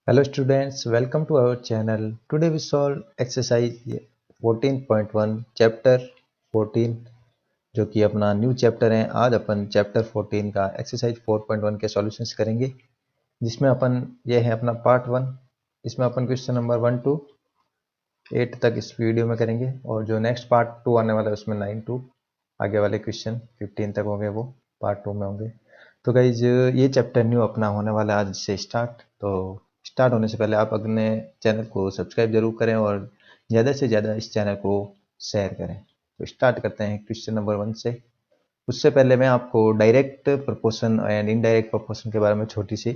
Hello students, welcome to our channel. Today we solve exercise 14.1 chapter 14 जो कि अपना new chapter है। आज अपन चैप्टर 14 का एक्सरसाइज 4.1 के सॉल्यूशंस करेंगे, जिसमें अपन ये है अपना पार्ट 1। इसमें अपन क्वेश्चन नंबर 1 to 8 तक इस वीडियो में करेंगे, और जो नेक्स्ट पार्ट 2 आने वाला है उसमें 9 to आगे वाले क्वेश्चन 15 तक होंगे, वो पार्ट 2 में होंगे। तो गाइज ये चैप्टर न्यू अपना होने वाला है आज से स्टार्ट। तो स्टार्ट होने से पहले आप अपने चैनल को सब्सक्राइब जरूर करें और ज़्यादा से ज़्यादा इस चैनल को शेयर करें। तो स्टार्ट करते हैं क्वेश्चन नंबर 1 से। उससे पहले मैं आपको direct proportion and indirect proportion के बारे में छोटी सी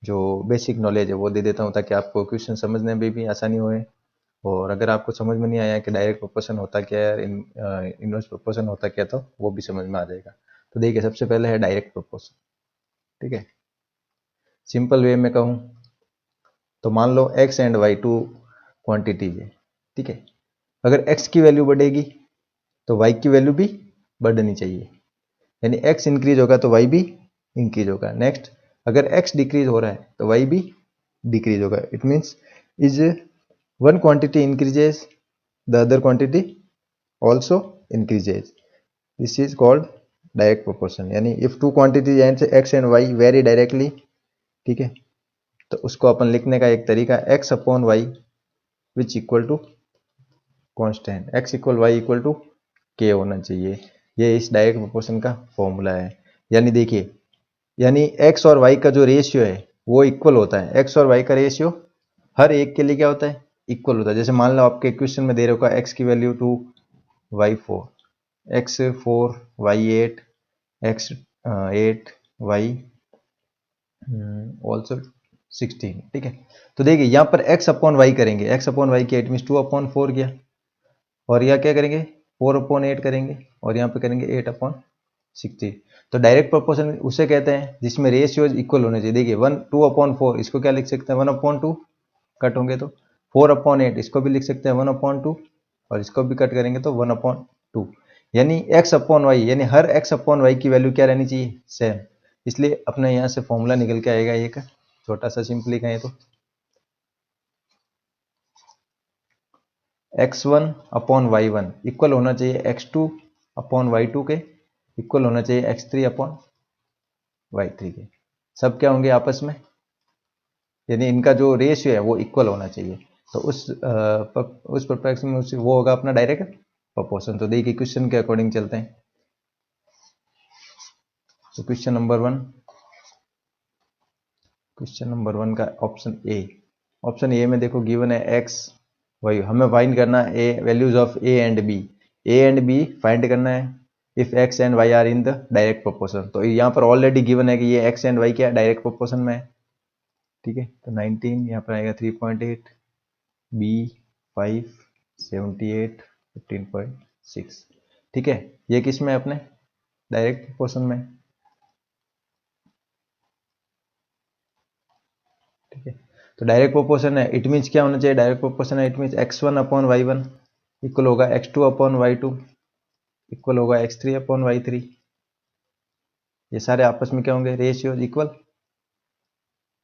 जो बेसिक नॉलेज है वो दे देता हूँ, ताकि आपको क्वेश्चन समझने में भी आसानी होए। और अगर आपको समझ में नहीं आया कि डायरेक्ट प्रोपोर्शन होता क्या है, इनवर्स प्रोपोर्शन होता क्या, तो वो भी समझ में आ जाएगा। तो देखिए, सबसे पहले है डायरेक्ट प्रोपोर्शन। ठीक है, सिंपल वे में कहूँ तो मान लो x and y two quantities है। ठीक है, अगर x की वैल्यू बढ़ेगी तो y की वैल्यू भी बढ़नी चाहिए, यानी x इंक्रीज होगा तो y भी इंक्रीज होगा। नेक्स्ट, अगर x डिक्रीज हो रहा है तो y भी डिक्रीज होगा। It means is one quantity increases the other quantity also increases. This is called direct proportion. यानी if two quantities x and y vary directly, ठीक है, तो उसको अपन लिखने का एक तरीका x upon y which equal to constant, x equal y equal to k होना चाहिए। ये इस डायरेक्ट प्रोपोर्शन का फॉर्मूला है। यानी देखिए, यानी x और y का जो रेशियो है वो इक्वल होता है। x और y का रेशियो हर एक के लिए क्या होता है, इक्वल होता है। जैसे मान लो आपके क्वेश्चन में दे रखा है x की value 2, y 4, x 4, y 8, x 8, y also 16। ठीक है, तो देखिए यहाँ पर x अपॉन वाई करेंगे, x अपॉन वाई किया, इट मीन 2 अपॉन 4 किया, और यहाँ क्या करेंगे 4 अपॉन 8 करेंगे, और यहाँ पे करेंगे 8 अपॉन 60। तो डायरेक्ट प्रोपोर्शन उसे कहते हैं जिसमें रेशियोज इक्वल होने चाहिए। देखिए 1 2 अपॉन 4, इसको क्या लिख सकते हैं 1 अपॉन 2, कट होंगे तो 4 अपॉन 8, इसको भी लिख सकते हैं 1 अपॉन 2, और इसको भी कट करेंगे तो 1 अपॉन 2। यानी x अपॉन वाई, यानी हर x अपॉन वाई की वैल्यू क्या रहनी चाहिए, सेम। इसलिए अपने यहाँ से फॉर्मूला निकल के आएगा एक छोटा सा, सिंपली कहें तो x1 अपॉन y1 इक्वल होना चाहिए x2 अपॉन y2 के, इक्वल होना चाहिए x3 अपॉन y3 के। सब क्या होंगे आपस में, यानी इनका जो रेशियो है वो इक्वल होना चाहिए। तो उस परप्लेक्स में वो होगा अपना डायरेक्ट प्रोपोर्शन। तो देखिए क्वेश्चन के अकॉर्डिंग चलते हैं। तो क्वेश्चन नंबर वन का ऑप्शन ए में देखो गिवन है एक्स, वही हमें फाइंड करना है a values of a and b find करना है if x and y are in the direct proportion. तो यहाँ पर ऑलरेडी गिवन है कि ये एक्स एंड वाई क्या डायरेक्ट प्रोपोर्शन में है। ठीक है, तो 19 यहाँ पर आएगा 3.8, बी 5, 78, 15.6। ठीक है, ये किस में है अपने डायरेक्ट प्रोपोर्शन में। ठीक है, तो डायरेक्ट प्रोपोर्शन है, इट मीन्स क्या होना चाहिए, डायरेक्ट प्रोपोर्शन है it means x1 upon y1 equal होगा x2 अपॉन y2 इक्वल होगा x3 अपॉन y3। ये सारे आपस में क्या होंगे, रेशियो इक्वल।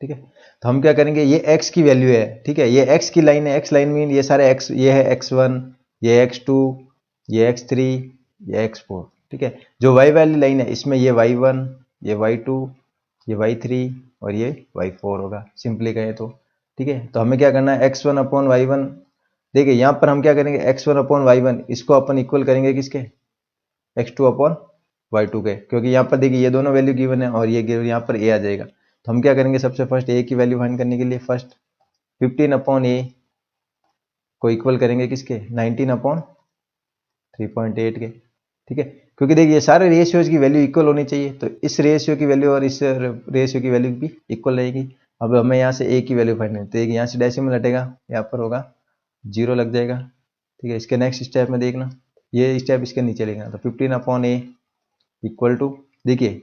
ठीक है, तो हम क्या करेंगे, ये x की वैल्यू है। ठीक है, ये x की लाइन है, x लाइन मीन ये सारे x, ये है x1, ये x2, ये x3, ये x4। ठीक है, जो y वाली लाइन है इसमें ये y1, ये y2, ये y3 और ये y4 होगा, सिंपली कहें तो। ठीक है, तो हमें क्या करना है, x1 अपॉन y1। देखिए यहाँ पर हम क्या करेंगे, x1 अपॉन y1 इसको अपन इक्वल करेंगे किसके, x2 अपॉन y2 के, क्योंकि यहाँ पर देखिए ये दोनों वैल्यू गिवन है और ये गिवन, यहाँ पर a आ जाएगा। तो हम क्या करेंगे, सबसे फर्स्ट a की वैल्यू फाइंड करने के लिए फर्स्ट 15 अपॉन a को इक्वल करेंगे किसके, 19 अपॉन 3.8 के। ठीक है, क्योंकि देखिए ये सारे रेशियोज की वैल्यू इक्वल होनी चाहिए, तो इस रेशियो की वैल्यू और इस रेशियो की वैल्यू भी इक्वल रहेगी। अब हमें यहाँ से a की वैल्यू फाइंड करनी है, तो यहाँ से डेसिमल हटेगा, यहाँ पर होगा 0 लग जाएगा। ठीक है, इसके नेक्स्ट स्टेप में देखना, ये स्टेप इसके नीचे लिखना, तो 15 अपॉन a इक्वल टू, देखिए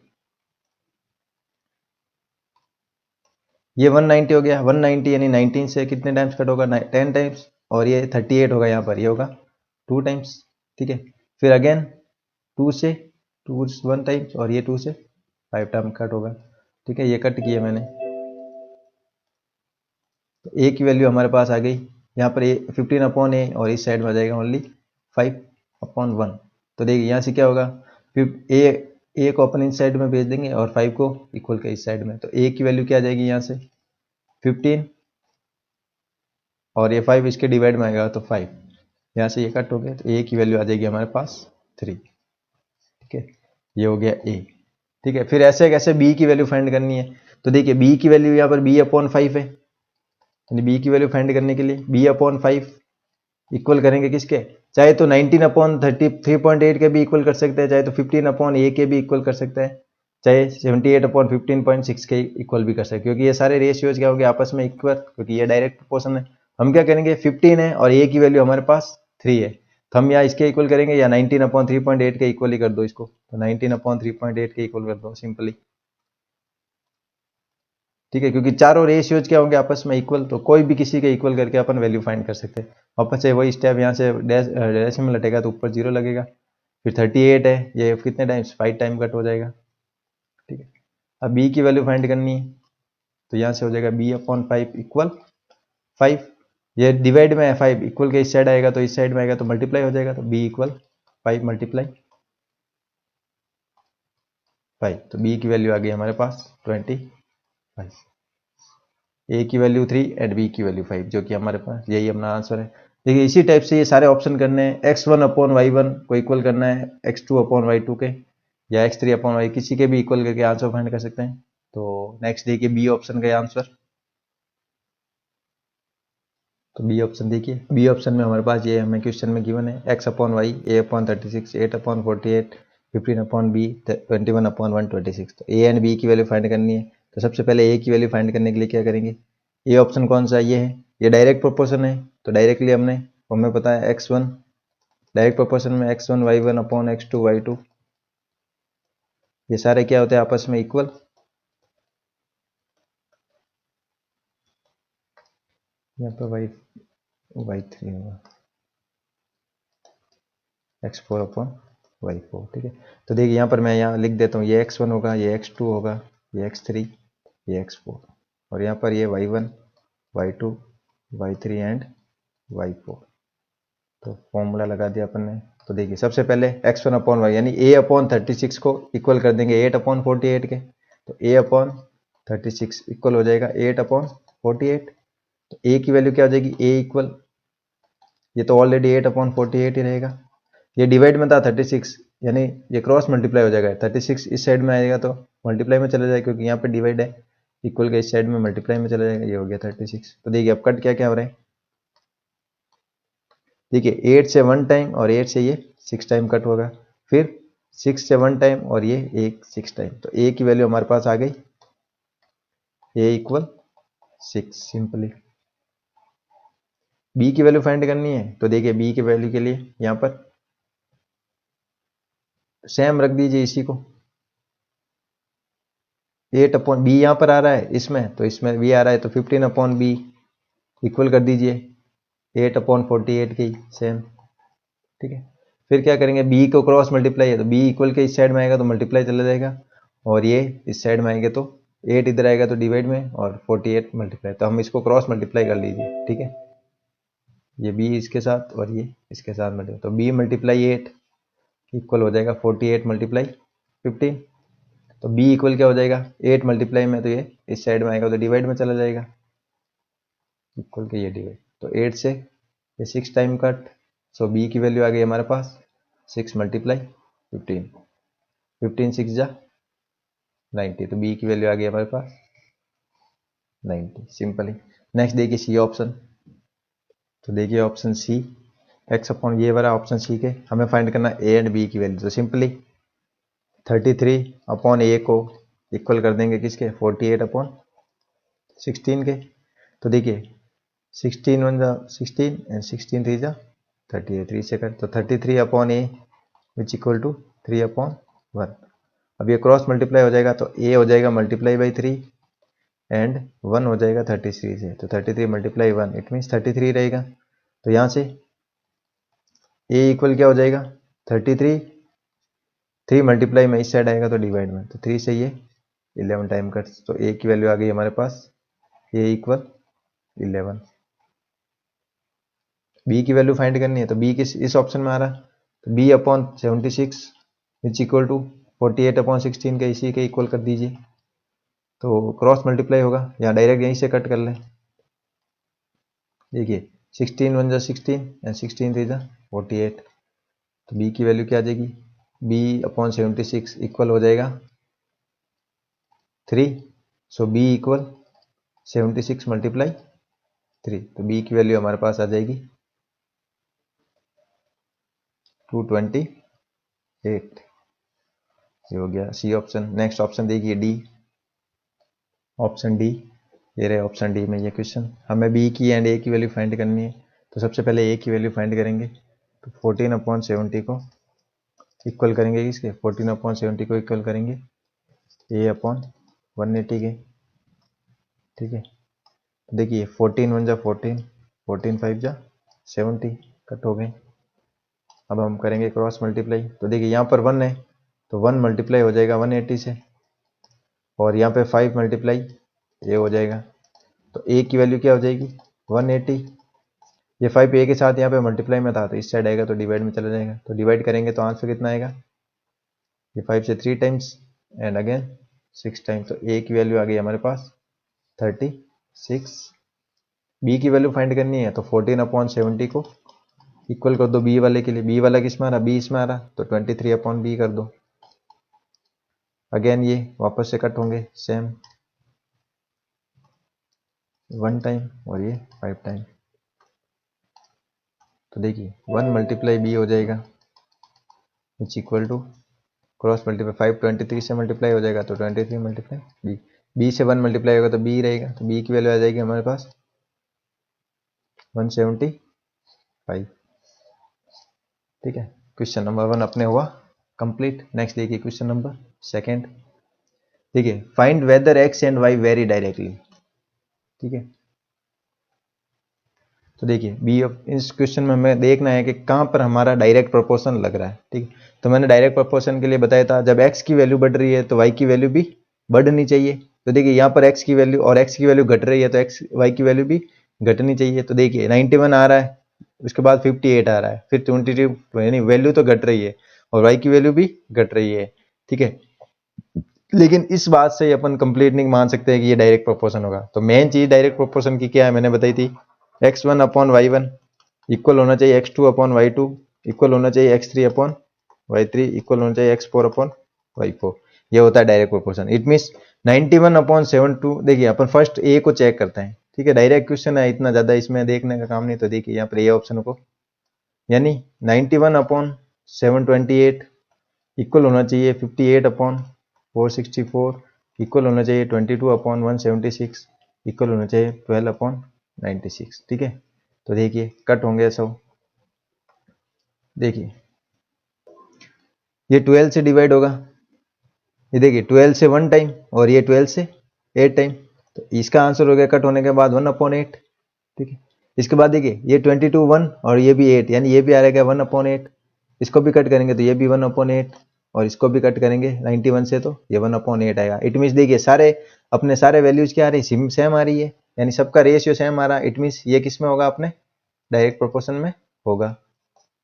ये 190 हो गया, 190 यानी 19 से कितने टाइम्स कट होगा, 10 टाइम्स, और ये 38 होगा, यहाँ पर ये होगा 2 टाइम्स। ठीक है, फिर अगेन 2 से 2 1 टाइम्स, और ये 2 से 5 टाइम कट होगा। ठीक है, ये कट किया मैंने। तो ए की वैल्यू हमारे पास आ गई यहाँ पर, ए 15/a और इस साइड में आ जाएगा ओनली 5/1। तो देखिए यहाँ से क्या होगा, फिर ए को अपन इस साइड में भेज देंगे और 5 को इक्वल के इस साइड में, तो ए की वैल्यू क्या आ जाएगी यहाँ से 15 और ये 5 इसके डिवाइड में आएगा तो 5, यहाँ से ये कट हो गया, तो ए की वैल्यू आ जाएगी हमारे पास 3। ठीक है, ये हो गया ए। ठीक है, फिर ऐसे कैसे बी की वैल्यू फाइंड करनी है, तो देखिए बी की वैल्यू यहाँ पर b/5 है, यानी बी की वैल्यू फाइंड करने के लिए b/5 इक्वल करेंगे किसके, चाहे तो 19/33.8 के भी इक्वल कर सकते हैं, चाहे तो 15/a के भी इक्वल कर सकते हैं, चाहे 78/15.6 के इक्वल भी कर सकते हैं, क्योंकि ये सारे रेशियोज क्या हो गए आपस में इक्वल, क्योंकि ये डायरेक्ट प्रोपोर्शन है। हम क्या करेंगे, 15 है और a की वैल्यू हमारे पास 3 है, तो हम यहाँ इसके इक्वल करेंगे, या 19/3.8 के इक्वल ही कर दो इसको, तो 19/3.8 के इक्वल कर दो सिंपली। ठीक है, क्योंकि चारों रेशियोज क्या होंगे आपस में इक्वल, तो कोई भी किसी के इक्वल करके अपन वैल्यू फाइंड कर सकते हैं। वापस से वही स्टेप, यहाँ से डेसिमल हटेगा तो ऊपर 0 लगेगा, फिर 38 है, ये कितने टाइम्स 5 टाइम कट हो जाएगा। ठीक है, अब बी की वैल्यू फाइंड करनी है, तो यहाँ से हो जाएगा b/5 इक्वल 5, ये डिवाइड में है 5, इक्वल के इस साइड आएगा तो इस साइड में आएगा तो मल्टीप्लाई हो जाएगा, तो b इक्वल 5 मल्टीप्लाई 5, तो b की वैल्यू आ गई हमारे पास 25, ए की वैल्यू 3 एंड बी की वैल्यू 5, जो कि हमारे पास यही अपना आंसर है। देखिए इसी टाइप से ये सारे ऑप्शन करने हैं, x1/y1 को इक्वल करना है x2/y2 के, या x3/y किसी के भी इक्वल करके आंसर फाइंड कर सकते हैं। तो नेक्स्ट देखिए बी ऑप्शन का आंसर, तो बी ऑप्शन देखिए, बी ऑप्शन में हमारे पास ये हमें क्वेश्चन में गिवन है x/y a/36 8/48 15/b 21/126, तो ए एंड बी की वैल्यू फाइंड करनी है। तो सबसे पहले ए की वैल्यू फाइंड करने के लिए क्या करेंगे, ए ऑप्शन कौन सा ये है, ये डायरेक्ट प्रोपोर्शन है, तो डायरेक्टली हमें पता है x1 डायरेक्ट प्रोपोर्शन में x1y1/x2y2, ये सारे क्या होते हैं आपस में इक्वल, यहाँ पर y3 होगा x4/y4। ठीक है, तो देखिए यहाँ पर मैं यहाँ लिख देता हूँ, ये x1 होगा, ये x2 होगा, ये x3, ये x4, और यहाँ पर ये y1 y2 y3 and y4। तो फॉर्मूला लगा दिया अपन ने। तो देखिए सबसे पहले x1/y यानी a/36 को इक्वल कर देंगे 8/48 के, तो a/36 इक्वल हो जाएगा 8/48। तो a की वैल्यू क्या हो जाएगी, a इक्वल, ये तो ऑलरेडी 8/48 ही रहेगा, ये डिवाइड में था 36, यानी ये क्रॉस मल्टीप्लाई हो जाएगा, 36 इस साइड में आएगा तो मल्टीप्लाई में चला जाएगा, क्योंकि यहाँ पे डिवाइड है, इक्वल के इस साइड में मल्टीप्लाई में चला जाएगा, ये हो गया 36। तो देखिए अब कट क्या क्या हो रहा है, देखिए 8 से 1 टाइम और 8 से ये 6 टाइम कट होगा, फिर 6 से 1 टाइम और ये एक 6 टाइम, तो a की वैल्यू हमारे पास आ गई a इक्वल 6 सिंपली। b की वैल्यू फाइंड करनी है, तो देखिए b की वैल्यू के लिए यहाँ पर सेम रख दीजिए इसी को, 8/b यहाँ पर आ रहा है इसमें, तो इसमें b आ रहा है, तो 15/b इक्वल कर दीजिए 8/48 की सेम। ठीक है, फिर क्या करेंगे, b को क्रॉस मल्टीप्लाई है, तो b इक्वल के इस साइड में आएगा तो मल्टीप्लाई चला जाएगा, और ये इस साइड में आएंगे तो 8 इधर आएगा तो डिवाइड में, और 48 मल्टीप्लाई, तो हम इसको क्रॉस मल्टीप्लाई कर लीजिए। ठीक है, ये b इसके साथ और ये इसके साथ मल्टीप्लाई, तो b मल्टीप्लाई 8 इक्वल हो जाएगा 48 मल्टीप्लाई 15, तो b इक्वल क्या हो जाएगा 8 मल्टीप्लाई में, तो ये इस साइड में आएगा तो डिवाइड में चला जाएगा, इक्वल के ये डिवाइड, तो 8 से ये 6 टाइम कट, सो b की वैल्यू आ गई हमारे पास 6 मल्टीप्लाई 15, 15 6 जा 90, तो b की वैल्यू आ गई हमारे पास 90 सिंपली। नेक्स्ट देखिए सी ऑप्शन, तो देखिए ऑप्शन सी x/, ये वाला ऑप्शन सी के हमें फाइंड करना a एंड b की वैल्यू, तो सिंपली 33/a को इक्वल कर देंगे किसके 48/16 के, तो देखिए 16 1 जा 16 एंड 16 3 जा 33 से कर, तो 33/a विच इक्वल टू 3/1। अब ये क्रॉस मल्टीप्लाई हो जाएगा, तो a हो जाएगा मल्टीप्लाई बाई 3 एंड 1 हो जाएगा 33 से, तो 33 मल्टीप्लाई 1 इट मीन्स 33 रहेगा, तो यहाँ से a इक्वल क्या हो जाएगा 33, 3 मल्टीप्लाई में इस साइड आएगा तो डिवाइड में, तो 3 से ये 11 टाइम कट, तो a की वैल्यू आ गई हमारे पास a इक्वल 11। बी की वैल्यू फाइंड करनी है तो बी किस इस ऑप्शन में आ रहा है, तो b upon 76 which equal to 48 upon 16 के इसी के इक्वल कर दीजिए, तो क्रॉस मल्टीप्लाई होगा या डायरेक्ट यहीं से कट कर लें। देखिए 16 1 जा 16 एंड 16 3 जा 48, तो बी की वैल्यू क्या आ जाएगी, बी अपॉन 76 इक्वल हो जाएगा 3, सो बी इक्वल 76 मल्टीप्लाई 3, तो बी की वैल्यू हमारे पास आ जाएगी 228। ये हो गया सी ऑप्शन। नेक्स्ट ऑप्शन देखिए डी, ऑप्शन डी, ये रहे ऑप्शन डी में ये क्वेश्चन। हमें बी की एंड ए की वैल्यू फाइंड करनी है, तो सबसे पहले ए की वैल्यू फाइंड करेंगे, तो 14 अपॉन 70 को इक्वल करेंगे इसके, 14 अपॉन 70 को इक्वल करेंगे ए अपॉन 180 के, ठीक है। देखिए 14 1 जा 14, 14 5 जा 70, कट हो गए। अब हम करेंगे क्रॉस मल्टीप्लाई, तो देखिए यहाँ पर 1 है तो 1 मल्टीप्लाई हो जाएगा 180 से, और यहाँ पे 5 मल्टीप्लाई ये हो जाएगा, तो ए की वैल्यू क्या हो जाएगी 180। ये 5 ए के साथ यहाँ पे मल्टीप्लाई में था तो इस साइड आएगा तो डिवाइड में चला जाएगा, तो डिवाइड करेंगे तो आंसर कितना आएगा, ये 5 से 3 टाइम्स एंड अगेन 6 टाइम्स, तो ए की वैल्यू आ गई हमारे पास 36। बी की वैल्यू फाइंड करनी है तो 14 अपॉन 70 को इक्वल कर दो बी वाले के लिए, बी वाला किस में आ रहा, बी इसमें आ रहा, तो 23 अपॉन बी कर दो। अगेन ये वापस से कट होंगे सेम, 1 टाइम और ये 5 टाइम, तो देखिए 1 मल्टीप्लाई बी हो जाएगा which equal to cross multiply 5 23 से मल्टीप्लाई हो जाएगा तो 23 मल्टीप्लाई बी, बी से 1 मल्टीप्लाई होगा तो बी रहेगा, तो बी की वैल्यू आ जाएगी हमारे पास 175, ठीक है। क्वेश्चन नंबर 1 अपने हुआ कंप्लीट। नेक्स्ट देखिए क्वेश्चन नंबर सेकंड, देखिए find whether x and y vary directly, ठीक है। तो देखिए बी इस क्वेश्चन में हमें देखना है कि कहाँ पर हमारा डायरेक्ट प्रोपोर्शन लग रहा है, ठीक है। तो मैंने डायरेक्ट प्रोपोर्शन के लिए बताया था जब x की वैल्यू बढ़ रही है तो y की वैल्यू भी बढ़नी चाहिए, तो देखिए यहाँ पर x की वैल्यू और x की वैल्यू घट रही है तो y की वैल्यू भी घटनी चाहिए, तो देखिए 91 आ रहा है, उसके बाद 58 आ रहा है, फिर 22, यानी वैल्यू तो घट रही है और y की वैल्यू भी घट रही है, ठीक है। लेकिन इस बात से अपन कंप्लीट नहीं मान सकते हैं कि ये डायरेक्ट प्रोपोर्शन होगा, तो मेन चीज डायरेक्ट प्रोपोर्शन की क्या है मैंने बताई थी, x1 अपॉन y1 इक्वल होना चाहिए x2 अपॉन y2, इक्वल होना चाहिए x3 अपॉन y3, इक्वल होना चाहिए x4 अपॉन y4, ये होता है direct proportion. It means 91 upon 72, देखिए अपन फर्स्ट ए को चेक करते हैं, ठीक है। डायरेक्ट क्वेश्चन है, इतना ज्यादा इसमें देखने का काम नहीं, तो देखिए यहाँ पर ए ऑप्शन को, यानी 91 अपॉन 728 इक्वल होना चाहिए 58 अपॉन 464, इक्वल होना चाहिए 22 अपॉन 176, इक्वल होना चाहिए 12 अपॉन 96, ठीक है। तो देखिए कट होंगे सब, देखिए ये 12 से डिवाइड होगा, ये देखिए 12 से 1 टाइम और ये 12 से 8 टाइम, तो इसका आंसर हो गया कट होने के बाद 1 अपॉन 8, ठीक है। इसके बाद देखिए ये 22 1 और ये भी 8, यानी ये भी आ रहेगा 1 अपॉन 8, इसको भी कट करेंगे तो ये भी 1 अपॉन 8 और इसको भी कट करेंगे 91 से तो ये 1 अपॉन 8 आएगा। इट मीन्स देखिए सारे अपने सारे वैल्यूज क्या आ रही है, सेम आ रही है, यानी सबका रेशियो सेम आ रहा है। इट मीन्स ये किस में होगा, अपने डायरेक्ट प्रोपोर्शन में होगा,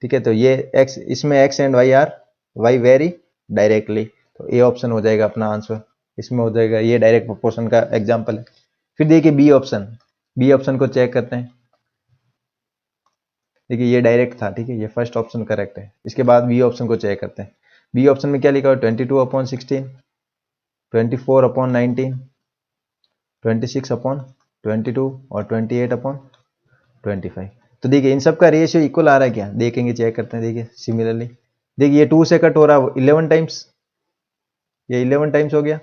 ठीक है। तो ये x, इसमें x and y are y vary directly, तो ए ऑप्शन हो जाएगा अपना आंसर, इसमें हो जाएगा, ये डायरेक्ट प्रोपोर्शन का एग्जांपल है। फिर देखिए बी ऑप्शन, बी ऑप्शन को चेक करते हैं, देखिए ये डायरेक्ट था, ठीक है, ये फर्स्ट ऑप्शन करेक्ट है। इसके बाद बी ऑप्शन को चेक करते हैं, बी ऑप्शन में क्या लिखा हुआ, 22 अपॉन 16, 24 अपॉन 19, 26 अपॉन 22 और 28 अपॉन 25। तो देखिए इन सब का रेशियो इक्वल आ रहा है क्या, देखेंगे चेक करते हैं। देखिए सिमिलरली देखिए ये 2 से कट हो रहा है 11 टाइम्स, ये 11 टाइम्स हो गया,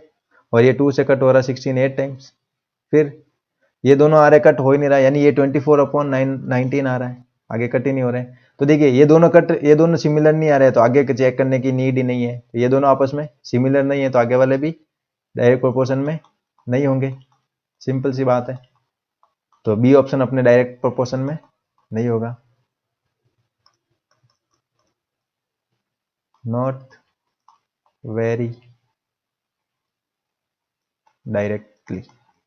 और ये 2 से कट हो रहा है 16 8 टाइम्स, फिर ये दोनों आ रहे कट हो ही नहीं रहा, यानी ये 24 अपॉन 19 आ रहा है, आगे कट ही नहीं हो रहे हैं। तो देखिए ये दोनों कट, ये दोनों सिमिलर नहीं आ रहे हैं, तो आगे चेक करने की नीड ही नहीं है, तो ये दोनों आपस में सिमिलर नहीं है तो आगे वाले भी डायरेक्ट प्रोपोर्शन में नहीं होंगे, सिंपल सी बात है। तो बी ऑप्शन अपने डायरेक्ट प्रोपोर्शन में नहीं होगा, नॉट वेरी डायरेक्टली,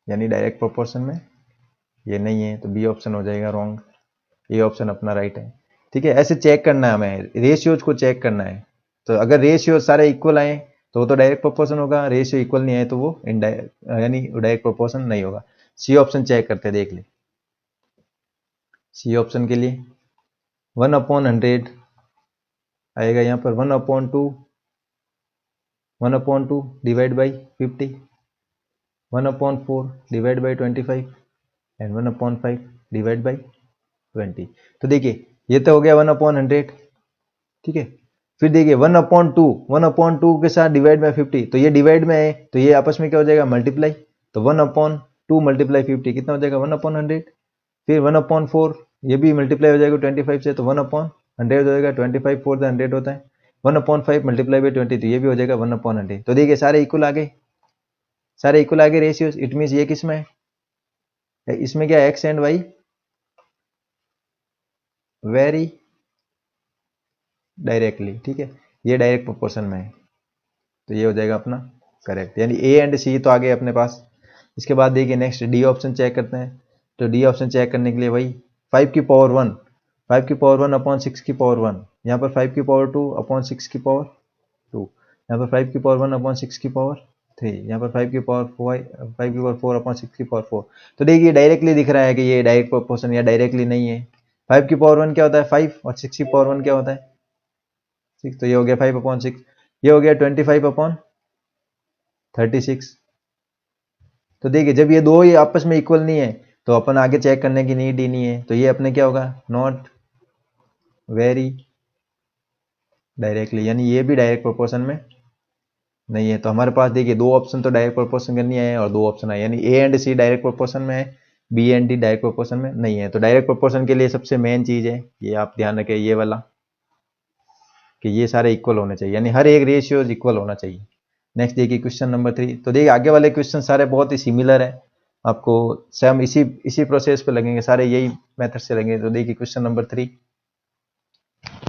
यानी डायरेक्ट प्रोपोर्शन में ये नहीं है तो बी ऑप्शन हो जाएगा रॉन्ग, ये ऑप्शन अपना राइट है। ठीक है, ऐसे चेक करना है हमें, रेशियोज को चेक करना है। तो अगर रेशियो सारे इक्वल आए तो वो तो डायरेक्ट प्रोपोर्शन होगा, रेशियो इक्वल नहीं आए तो वो इनडायरेक्ट यानी डायरेक्ट प्रोपोर्शन नहीं होगा। सी ऑप्शन चेक करते हैं, देख ले। सी ऑप्शन के लिए 1/100 आएगा यहाँ पर, 1/2, 1/2 divide by 50, 1/4 divide by 25 and 1/5 divide by 20। तो देखिए ये तो हो गया 1/100। ठीक है, फिर देखिए 1/2, 1/2 के साथ डिवाइड बाई 50, तो ये डिवाइड में है तो ये आपस में क्या हो जाएगा, मल्टीप्लाई। तो 1/2 मल्टीप्लाई 50 कितना हो जाएगा, 1/100। फिर 1/4 ये भी मल्टीप्लाई हो जाएगा 25 से, तो 1/100 हो जाएगा, 25 4 100 होता है। 1/5 मल्टीप्लाई बाई 20 तो ये भी हो जाएगा 1/100। तो देखिए सारे इक्वल आ गए, सारे इक्वल आ गए रेशियोज। इट मीन्स ये किस में है, इसमें क्या x and y vary directly. ठीक है, ये डायरेक्ट प्रोपोर्शन में है, तो ये हो जाएगा अपना करेक्ट, यानी ए एंड सी तो आ गए अपने पास। इसके बाद देखिए नेक्स्ट डी ऑप्शन चेक करते हैं। तो डी ऑप्शन चेक करने के लिए वही 5 की पावर 1, 5 की पावर 1 अपॉन 6 की पावर 1, यहाँ पर 5 की पावर 2 अपॉन 6 की पावर 2, यहाँ पर 5 की पावर 1 अपॉन 6 की पावर 3, यहाँ पर 5 की पावर 5 की पावर 4 अपॉन 6 की पावर 4। तो देखिए डायरेक्टली दिख रहा है कि ये डायरेक्ट प्रोपोर्शन या डायरेक्टली नहीं है। 5 की पावर 1 क्या होता है 5, और 6 की पावर 1 क्या होता है 6, तो ये हो गया 5/6, ये हो गया 25/36। तो देखिए जब ये दो ही आपस में इक्वल नहीं है तो अपन आगे चेक करने की नीड ही नहीं है, तो ये अपने क्या होगा, नॉट वेरी डायरेक्टली, यानी ये भी डायरेक्ट प्रोपोर्शन में नहीं है। तो हमारे पास देखिए दो ऑप्शन तो डायरेक्ट प्रोपोर्शन करनी है और दो ऑप्शन है, यानी A and C direct proportion में है, B and D direct proportion में नहीं है। तो डायरेक्ट प्रोपोर्शन के लिए सबसे मेन चीज है ये, आप ध्यान रखें ये वाला, कि ये सारे इक्वल होने चाहिए, यानी हर एक रेशियो इक्वल होना चाहिए। नेक्स्ट देखिए क्वेश्चन नंबर 3। तो देखिए आगे वाले क्वेश्चन सारे बहुत ही सिमिलर है, आपको सेम इसी इसी प्रोसेस पे लगेंगे, सारे यही मेथड से लगेंगे। तो देखिए क्वेश्चन नंबर 3,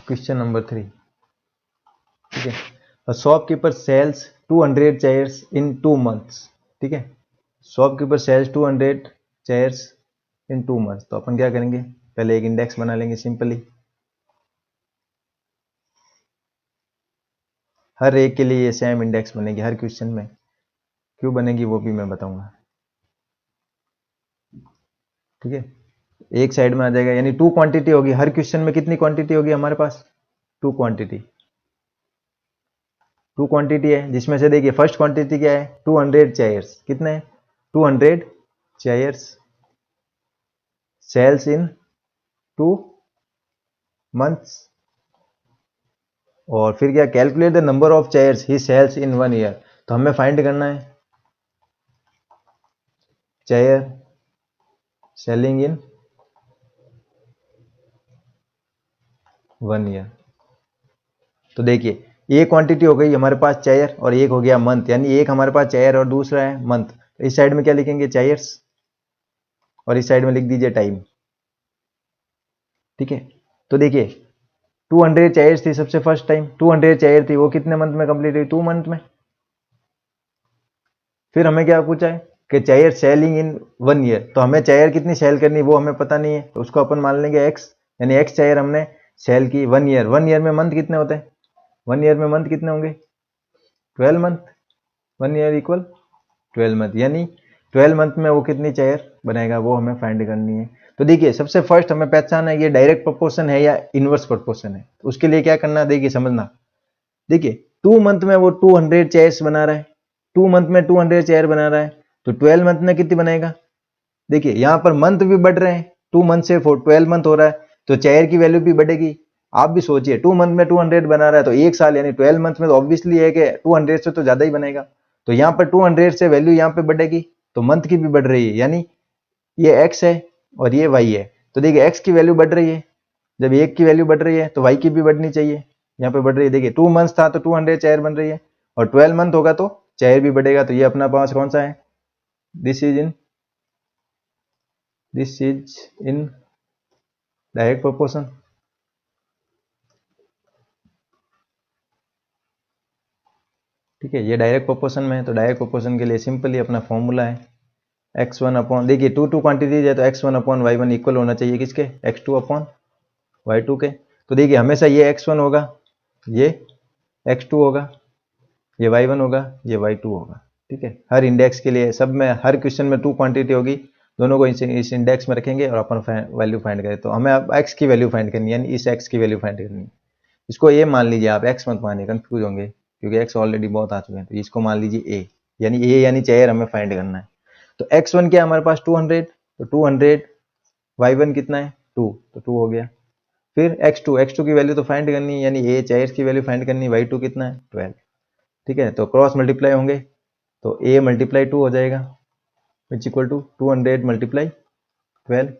क्वेश्चन नंबर 3। ठीक है, शॉपकीपर सेल्स 200 चेयर्स इन 2 मंथ्स। ठीक है, शॉपकीपर सेल्स 200 चेयर्स इन 2 मंथ्स। तो अपन क्या करेंगे, पहले एक इंडेक्स बना लेंगे सिंपली, हर एक के लिए ये सेम इंडेक्स बनेगी हर क्वेश्चन में। क्यों बनेगी वो भी मैं बताऊंगा। ठीक है, एक साइड में आ जाएगा, यानी 2 क्वांटिटी होगी हर क्वेश्चन में। कितनी क्वांटिटी होगी हमारे पास, 2 क्वांटिटी, 2 क्वांटिटी है, जिसमें से देखिए फर्स्ट क्वांटिटी क्या है 200 चेयर्स, कितने हैं 200 चेयर्स सेल्स इन 2 मंथ्स। और फिर क्या, calculate the number of chairs he sells in 1 year. तो हमें फाइंड करना है चेयर सेलिंग इन 1 ईयर। तो देखिए ये क्वांटिटी हो गई हमारे पास चेयर, और एक हो गया मंथ, यानी एक हमारे पास चेयर और दूसरा है मंथ। तो इस साइड में क्या लिखेंगे चेयर्स, और इस साइड में लिख दीजिए टाइम। ठीक है, तो देखिए 200 चेयर्स थी सबसे फर्स्ट टाइम, 200 चेयर थी, वो कितने मंथ में कंप्लीट हुई, 2 मंथ में। फिर हमें क्या पूछा है कि चेयर सेलिंग इन 1 ईयर, तो हमें चेयर कितनी सेल करनी वो हमें पता नहीं है, तो उसको अपन मान लेंगे एक्स, यानी एक्स चेयर हमने सेल की 1 ईयर। 1 ईयर में मंथ कितने होते हैं, 1 ईयर में मंथ कितने होंगे 12 मंथ, 1 ईयर इक्वल 12 मंथ, यानी 12 मंथ में वो कितनी चेयर बनाएगा वो हमें फाइंड करनी है। तो देखिए सबसे फर्स्ट हमें पहचानना है ये डायरेक्ट प्रोपोर्शन है या इनवर्स प्रोपोर्शन है। तो उसके लिए क्या करना है, देखिए समझना, देखिए 2 मंथ में वो 200 चेयर्स बना रहा है, 2 मंथ में 200 चेयर बना रहा है, तो 12 मंथ में कितनी बनेगा। देखिए यहां पर मंथ भी बढ़ रहे हैं, 2 मंथ से 12 मंथ हो रहा है, तो चेयर की वैल्यू भी बढ़ेगी। आप भी सोचिए 2 मंथ में 200 बना रहा है तो एक साल यानी 12 मंथ में तो ऑब्वियसली है कि 200 से तो ज्यादा ही बनेगा। तो यहाँ पर 200 से वैल्यू यहाँ पे बढ़ेगी, तो मंथ की भी बढ़ रही है, यानी ये एक्स है और ये वाई है। तो देखिए एक्स की वैल्यू बढ़ रही है, जब एक की वैल्यू बढ़ रही है तो वाई की भी बढ़नी चाहिए, यहाँ पे बढ़ रही है। देखिए 2 मंथ था तो 200 चेयर बन रही है, और 12 मंथ होगा तो चेयर भी बढ़ेगा। तो ये अपना पास कौन सा है, this is in direct proportion. ठीक है, ये डायरेक्ट प्रोपोर्शन में है, तो डायरेक्ट प्रोपोर्शन के लिए सिंपली अपना फॉर्मूला है x1 अपॉन, देखिए टू क्वांटिटीज है तो x1 अपॉन y1 इक्वल होना चाहिए किसके, x2 अपॉन y2 के। तो देखिए हमेशा ये x1 होगा, ये x2 होगा, ये y1 होगा, ये y2 होगा। ठीक है, हर इंडेक्स के लिए सब में, हर क्वेश्चन में टू क्वांटिटी होगी, दोनों को इस इंडेक्स में रखेंगे और अपन वैल्यू फाइंड करें। तो हमें अब x की वैल्यू फाइंड करनी है, यानी इस x की वैल्यू फाइंड करनी है। इसको a मान लीजिए आप, x मत मानिए, कंफ्यूज होंगे क्योंकि x ऑलरेडी बहुत आ चुके हैं। तो इसको मान लीजिए a, यानी a यानी चेयर हमें फाइंड करना है। तो x1 क्या है हमारे पास 200, तो 200, y1 कितना है 2, तो 2 हो गया। फिर x2 की वैल्यू तो फाइंड करनी है, यानी a चेयर्स की वैल्यू फाइंड करनी है, y2 कितना है 12। ठीक है, तो क्रॉस मल्टीप्लाई होंगे तो a मल्टीप्लाई 2 हो जाएगा, which equal to 200 multiply 12।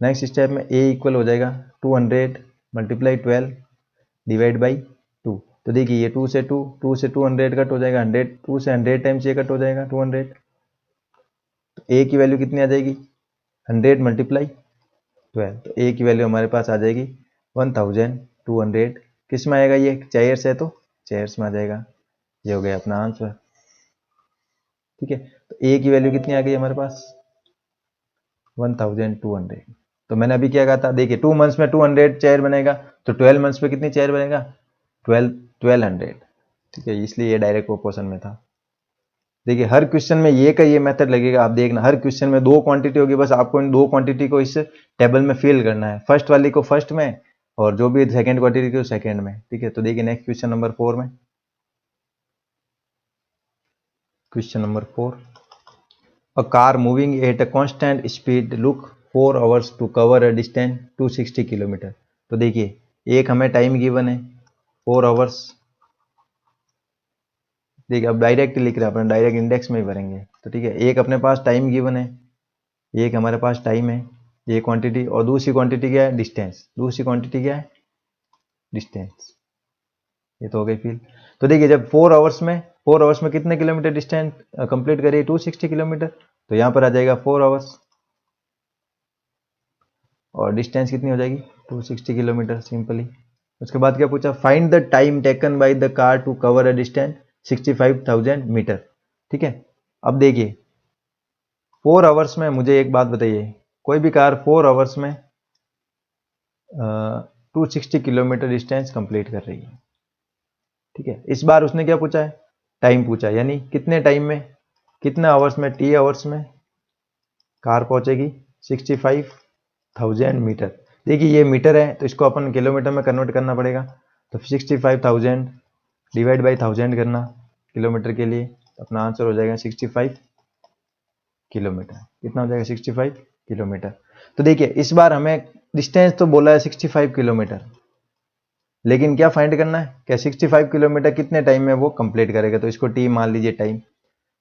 Next step में a इक्वल हो जाएगा 200 मल्टीप्लाई 12 डिवाइड बाई 2। तो देखिए ये 2 से 200 कट हो जाएगा, 100, 2 से 100 टाइम्स ये कट हो जाएगा 200। तो a की वैल्यू कितनी आ जाएगी 100 मल्टीप्लाई 12, तो a की वैल्यू हमारे पास आ जाएगी 1200। किस में आएगा, ये चेयर्स है तो चेयर्स में आ जाएगा। ये हो गया अपना आंसर। ठीक है, तो a की वैल्यू कितनी आ गई हमारे पास 1200। तो मैंने अभी क्या कहा था, देखिए 2 मंथ्स में 200 चेयर बनेगा, तो 12 मंथ्स में कितनी चेयर बनेगा 1200। ठीक है, इसलिए ये डायरेक्ट प्रोपोर्शन में था। देखिए हर क्वेश्चन में ये का ये मेथड लगेगा, आप देखना हर क्वेश्चन में दो क्वांटिटी होगी, बस आपको इन दो क्वांटिटी को इस टेबल में फिल करना है, फर्स्ट वाली को फर्स्ट में और जो भी सेकंड क्वांटिटी को सेकंड में। ठीक है, तो देखिए नेक्स्ट क्वेश्चन नंबर 4 में, question number 4, a car moving at a constant speed look 4 hours to cover a distance 260 kilometre. तो देखिए एक हमें टाइम गिवन है 4 आवर्स। देखिए अब डायरेक्ट लिख रहे हैं अपन, डायरेक्ट इंडेक्स में ही भरेंगे। तो ठीक है, एक अपने पास टाइम गिवन है, एक हमारे पास टाइम है, ये क्वांटिटी, और दूसरी क्वांटिटी क्या है डिस्टेंस, दूसरी क्वांटिटी क्या है डिस्टेंस। ये तो हो गई फिल। तो देखिए जब 4 आवर्स में कितने किलोमीटर डिस्टेंस कंप्लीट करिए 260 किलोमीटर, तो यहाँ पर आ जाएगा 4 आवर्स और डिस्टेंस कितनी हो जाएगी 260 किलोमीटर सिंपली। उसके बाद क्या पूछा, find the time taken by the car to cover a distance 65,000 metre. ठीक है, अब देखिए 4 आवर्स में, मुझे एक बात बताइए, कोई भी कार 4 आवर्स में 260 किलोमीटर डिस्टेंस कंप्लीट कर रही है। ठीक है, इस बार उसने क्या पूछा है, टाइम पूछा है, यानी कितने टाइम में, कितने आवर्स में, टी आवर्स में कार पहुंचेगी 65,000 मीटर। देखिए ये मीटर है तो इसको अपन किलोमीटर में कन्वर्ट करना पड़ेगा, तो 65,000 डिवाइड बाई 1000 करना किलोमीटर के लिए, अपना आंसर हो जाएगा 65 किलोमीटर। कितना हो जाएगा 65 किलोमीटर। तो देखिए इस बार हमें डिस्टेंस तो बोला है 65 किलोमीटर, लेकिन क्या फाइंड करना है, क्या 65 किलोमीटर कितने टाइम में वो कंप्लीट करेगा, तो इसको टी मान लीजिए टाइम।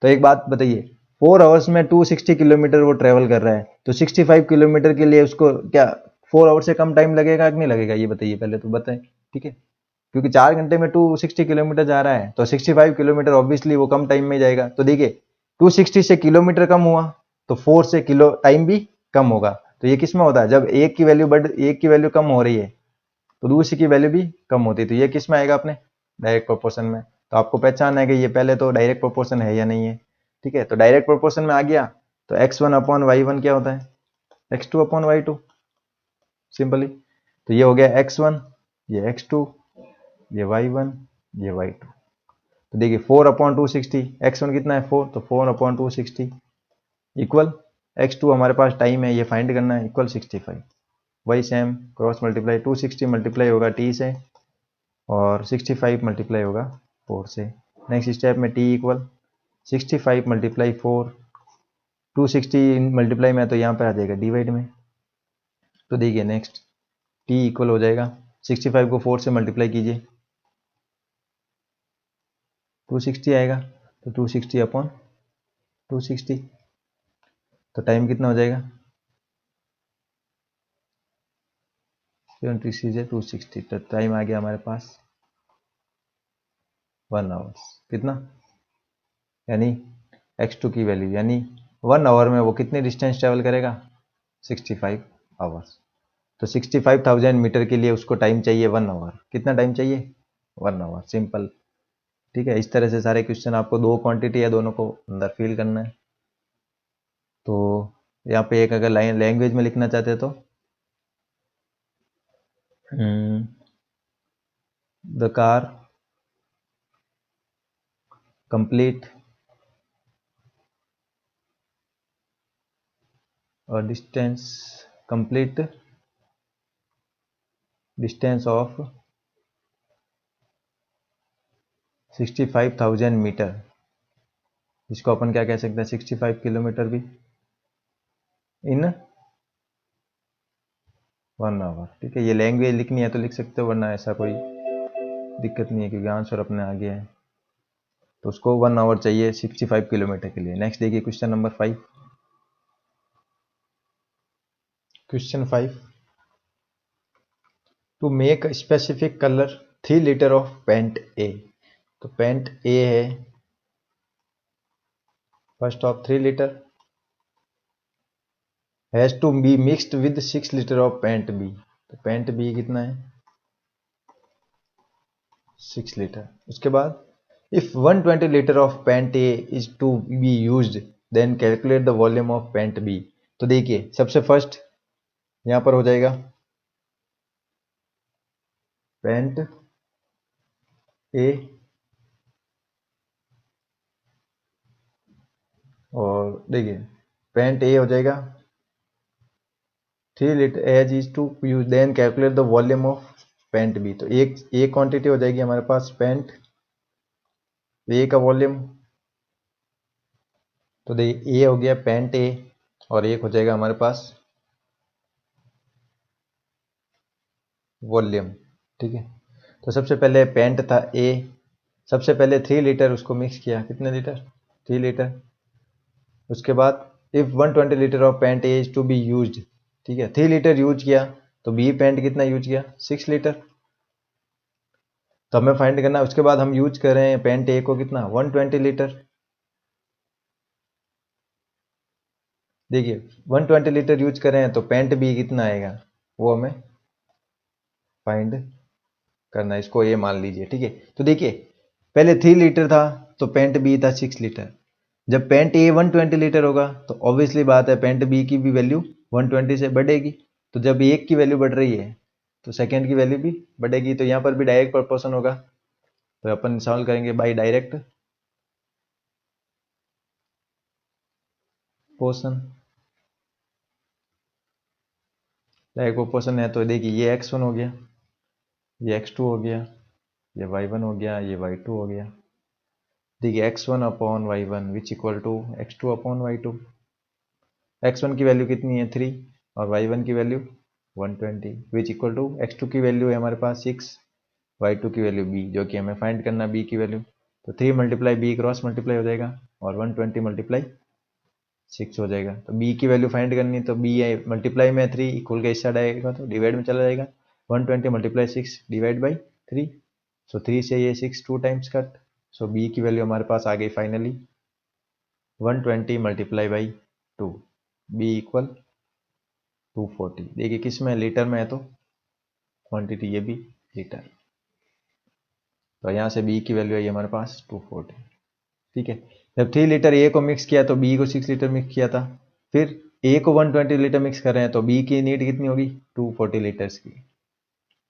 तो एक बात बताइए 4 आवर्स में 260 किलोमीटर वो ट्रेवल कर रहा है, तो 65 किलोमीटर के लिए उसको क्या 4 आवर से कम टाइम लगेगा कि नहीं लगेगा, ये बताइए पहले तो बताएं। ठीक है, क्योंकि 4 घंटे में 260 किलोमीटर जा रहा है, तो 65 किलोमीटर ऑब्वियसली वो कम टाइम में जाएगा। तो देखिए 260 से किलोमीटर कम हुआ तो 4 से किलो टाइम भी कम होगा। तो ये किस में होता है, जब एक की वैल्यू कम हो रही है तो दूसरी की वैल्यू भी कम होती है। तो ये किस में आएगा अपने डायरेक्ट प्रोपोर्शन में। तो आपको पहचान है कि ये पहले तो डायरेक्ट प्रोपोर्शन है या नहीं है। ठीक है, तो डायरेक्ट प्रोपोर्शन में आ गया तो x1 अपॉन y1 क्या होता है x2 अपॉन y2 सिंपली। तो ये हो गया x1, ये x2, ये y1, ये y2। तो देखिए 4 अपॉन 260, x1 कितना है 4, तो 4 अपॉन 260 इक्वल x2 हमारे पास टाइम है, ये फाइंड करना है, इक्वल 65। वही सेम क्रॉस मल्टीप्लाई 260 मल्टीप्लाई होगा t से और 65 मल्टीप्लाई होगा 4 से। नेक्स्ट स्टेप में t इक्वल 65 मल्टीप्लाई 4, 260 मल्टीप्लाई में तो यहाँ पर आ जाएगा डिवाइड में। तो देखिए नेक्स्ट t इक्वल हो जाएगा 65 को 4 से मल्टीप्लाई कीजिए 260 आएगा, तो 260 अपॉन 260, तो टाइम कितना हो जाएगा 76 से 260, तो टाइम आ गया हमारे पास 1 आवर्स। कितना, यानी x2 की वैल्यू, यानी 1 आवर में वो कितनी डिस्टेंस ट्रेवल करेगा 65 आवर्स। तो 65,000 मीटर के लिए उसको टाइम चाहिए 1 आवर। कितना टाइम चाहिए 1 आवर, सिंपल। ठीक है, इस तरह से सारे क्वेश्चन आपको दो क्वांटिटी है, दोनों को अंदर फिल करना है। तो यहाँ पे एक अगर लाइन लैंग्वेज में लिखना चाहते हैं तो द कार कंप्लीट और कंप्लीट डिस्टेंस ऑफ 65,000 मीटर। इसको अपन क्या कह सकते हैं, 65 किलोमीटर भी इन 1 आवर। ठीक है, ये लैंग्वेज लिखनी है तो लिख सकते हो, वरना ऐसा कोई दिक्कत नहीं है क्योंकि आंसर अपने आ गया है। तो उसको 1 आवर चाहिए 65 किलोमीटर के लिए। नेक्स्ट देखिए question number 5। Question 5, to make specific colour 3 litre of paint A. तो पेंट ए है first of 3 litre has to be mixed with 6 litre of paint B. तो पेंट बी कितना है 6 लीटर। उसके बाद if 120 litre of paint A is to be used then calculate the volume of paint B. तो देखिए सबसे first यहां पर हो जाएगा पेंट ए और देखिए पेंट ए हो जाएगा 3 litre as is to use then calculate the volume of paint B. तो एक क्वांटिटी हो जाएगी हमारे पास पेंट ए का वॉल्यूम। तो देखिए ए हो गया पेंट ए और एक हो जाएगा हमारे पास वॉल्यूम। ठीक है, तो सबसे पहले पेंट था ए, सबसे पहले 3 लीटर उसको मिक्स किया, कितने लीटर 3 लीटर। उसके बाद if 120 litre of paint A is to be used, ठीक है 3 लीटर यूज किया तो बी पेंट कितना यूज किया 6 लीटर। तो हमें फाइंड करना है। उसके बाद हम यूज कर रहे हैं पेंट ए को कितना 120 लीटर। देखिए 120 लीटर यूज कर रहे हैं तो पेंट बी कितना आएगा वो हमें फाइंड करना है। इसको ये मान लीजिए। ठीक है, तो देखिए पहले 3 लीटर था तो पेंट बी था 6 लीटर। जब पेंट ए 120 लीटर होगा तो ऑब्वियसली बात है पेंट बी की भी वैल्यू 120 से बढ़ेगी। तो जब एक की वैल्यू बढ़ रही है तो सेकेंड की वैल्यू भी बढ़ेगी। तो यहाँ पर भी डायरेक्ट प्रोपोर्शन होगा, तो अपन सॉल्व करेंगे by direct portion. Direct proportion है तो देखिए ये x1 हो गया, ये x2 हो गया, ये y1 हो गया, ये y2 हो गया। देखिए x1 upon y1 which equal to x2 upon y2। x1 की वैल्यू कितनी है 3 और y1 की value 120 which equal to x2 की वैल्यू है हमारे पास 6, y2 की वैल्यू b जो कि हमें फाइंड करना b की वैल्यू। तो 3 मल्टीप्लाई b क्रॉस मल्टीप्लाई हो जाएगा और 120 मल्टीप्लाई 6 हो जाएगा। तो b की वैल्यू फाइंड करनी है तो b है मल्टीप्लाई में 3 इक्वल के इस साइड आएगा तो डिवाइड में चला जाएगा। 120 मल्टीप्लाई 6 डिवाइड बाई 3। सो 3 से ये 6 2 टाइम्स कट। सो b की वैल्यू हमारे पास आ गई finally 120 multiply by 2, b equal 240। देखिए किस में लीटर में है तो क्वांटिटी ये भी लीटर। तो यहाँ से b की वैल्यू आई हमारे पास 240। ठीक है, जब 3 लीटर ए को मिक्स किया तो b को 6 लीटर मिक्स किया था, फिर ए को 120 लीटर मिक्स कर रहे हैं तो b की नीड कितनी होगी 240 लीटर्स की।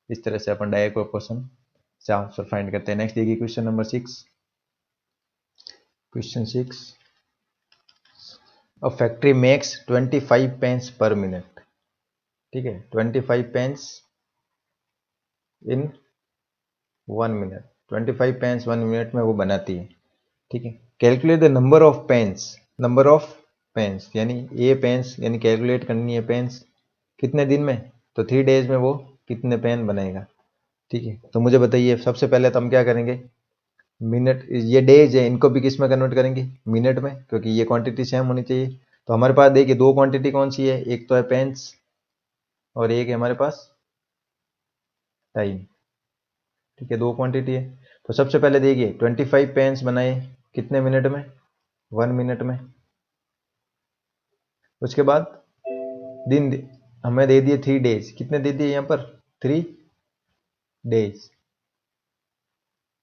इस तरह से अपन डायरेक्ट प्रोपोर्शन से आंसर फाइंड करते हैं। नेक्स्ट देखिए question number 6। Question 6, a factory makes 25 pens per minute. ठीक है, 25 pens in 1 minute, 25 pens 1 minute में वो बनाती है। ठीक है, calculate the number of pens, number of pens यानी ये पेंस यानी कैलकुलेट करनी है पेंस कितने दिन में, तो 3 डेज में वो कितने पेन बनाएगा। ठीक है, तो मुझे बताइए सबसे पहले तो हम क्या करेंगे मिनट, ये डेज है इनको भी किस में कन्वर्ट करेंगे मिनट में, क्योंकि ये क्वांटिटी सेम होनी चाहिए। तो हमारे पास देखिए दो क्वांटिटी कौन सी है, एक तो है पेंस और एक है हमारे पास टाइम। ठीक है, दो क्वांटिटी है। तो सबसे पहले देखिए 25 पेन्स बनाए कितने मिनट में 1 मिनट में। उसके बाद दिन हमें दे दिए 3 डेज, कितने दे दिए यहाँ पर 3 डेज।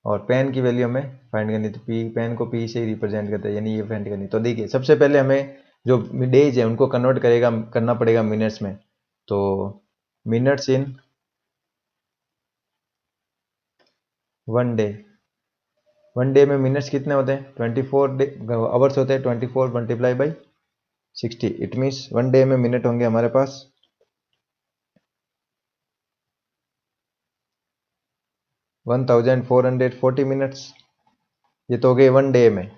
और पेन की वैल्यू हमें फाइंड करनी, तो पी पेन को पी से ही रिप्रेजेंट करते हैं यानी ये फाइंड करनी। तो देखिए सबसे पहले हमें जो डेज है उनको कन्वर्ट करना पड़ेगा मिनट्स में। तो मिनट्स इन 1 डे, 1 डे में मिनट्स कितने होते हैं, 24 आवर्स होते हैं, 24 multiply by 60, it means 1 day में मिनट होंगे हमारे पास 1440 मिनट्स। ये तो हो गए 1 डे में।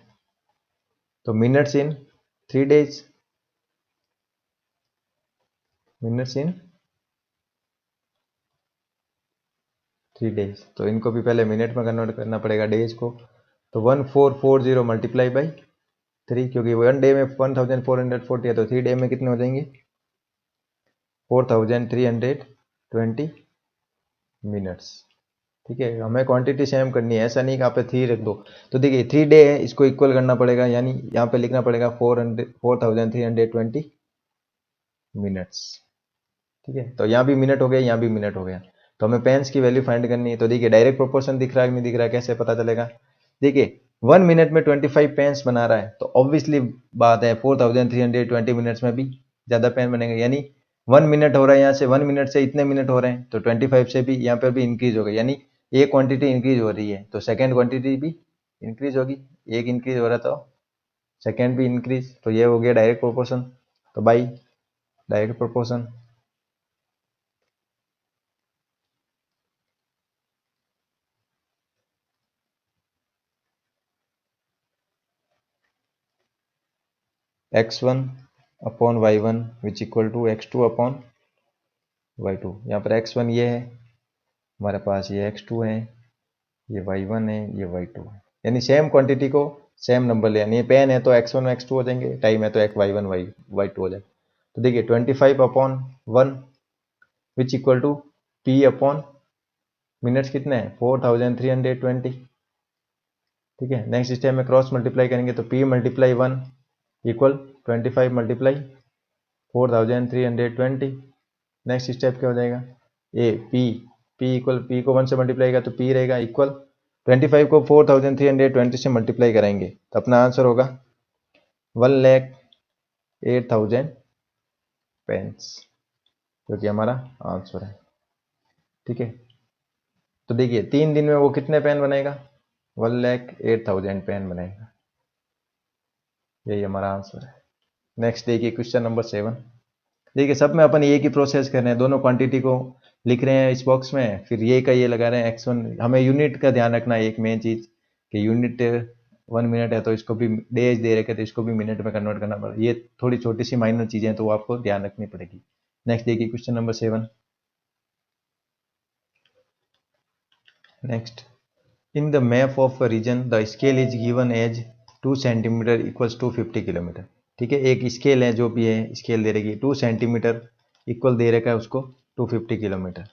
तो minutes in 3 days, minutes in 3 days, तो इनको भी पहले मिनट में कन्वर्ट करना पड़ेगा डेज को। तो 1440 मल्टीप्लाई बाई 3, क्योंकि 1 डे में 1440 है, तो 3 डे में कितने हो जाएंगे 4320 मिनट्स। ठीक है, हमें क्वांटिटी सेम करनी है, ऐसा नहीं कि आप 3 रख दो। तो देखिए 3 डे है, इसको इक्वल करना पड़ेगा, यानी यहाँ पे लिखना पड़ेगा 4320 मिनट्स। ठीक है, तो यहाँ भी मिनट हो गया, यहाँ भी मिनट हो गया। तो हमें पेन्स की वैल्यू फाइंड करनी है। तो देखिए डायरेक्ट प्रोपोर्शन दिख रहा है कि नहीं दिख रहा है, कैसे पता चलेगा। देखिए 1 मिनट में 25 पेन्स बना रहा है, तो ऑब्वियसली बात है 4320 मिनट्स में भी ज़्यादा पेन बनेंगे, यानी 1 मिनट हो रहा है यहाँ से, 1 मिनट से इतने मिनट हो रहे हैं, तो 25 से भी यहाँ पर भी इंक्रीज होगा, यानी एक क्वांटिटी इंक्रीज हो रही है तो सेकेंड क्वांटिटी भी इंक्रीज होगी। एक इंक्रीज हो रहा है तो सेकेंड भी इंक्रीज, तो ये हो गया डायरेक्ट प्रोपोर्शन। तो by direct proportion x1 upon y1 which equal to x2 upon y2। यहाँ पर x1 ये है हमारे पास, ये x2 है, ये y1 है, ये y2 है, यानी सेम क्वांटिटी को सेम नंबर ले, यानी ये पेन है तो x1 x2 हो जाएंगे, टाइम है तो y1 y2 हो जाएगा। तो देखिए 25 upon 1 which equal to p upon minutes कितने हैं 4320। ठीक है, नेक्स्ट स्टेप में क्रॉस मल्टीप्लाई करेंगे तो p multiply 1 equal 25 multiply 4320। Next step क्या हो जाएगा, ए पी इक्वल, पी को 1 से मल्टीप्लाई का तो पी रहेगा इक्वल 25 को 4320 से मल्टीप्लाई करेंगे तो अपना आंसर होगा 1,08,000 पेन्स, जो कि हमारा आंसर है। ठीक है, तो देखिए 3 दिन में वो कितने पेन बनेगा 1,08,000 पेन बनेगा, यही हमारा आंसर है। नेक्स्ट देखिए क्वेश्चन नंबर 7। देखिए सब में अपन एक ही प्रोसेस कर रहे हैं, दोनों क्वांटिटी को लिख रहे हैं इस बॉक्स में, फिर ये का ये लगा रहे हैं x1। हमें यूनिट का ध्यान रखना है, एक मेन चीज कि यूनिट 1 मिनट है तो इसको भी डेज दे रखे तो इसको भी मिनट में कन्वर्ट करना पड़ेगा। ये थोड़ी छोटी सी माइनर चीजें हैं तो वो आपको ध्यान रखनी पड़ेगी। नेक्स्ट देखिए question number 7। Next, in the map of a region the scale is given as 2 centimetre equals to 50 kilometre. ठीक है, एक स्केल है, जो भी है स्केल दे रखी 2 सेंटीमीटर इक्वल दे रखा है उसको 250 किलोमीटर।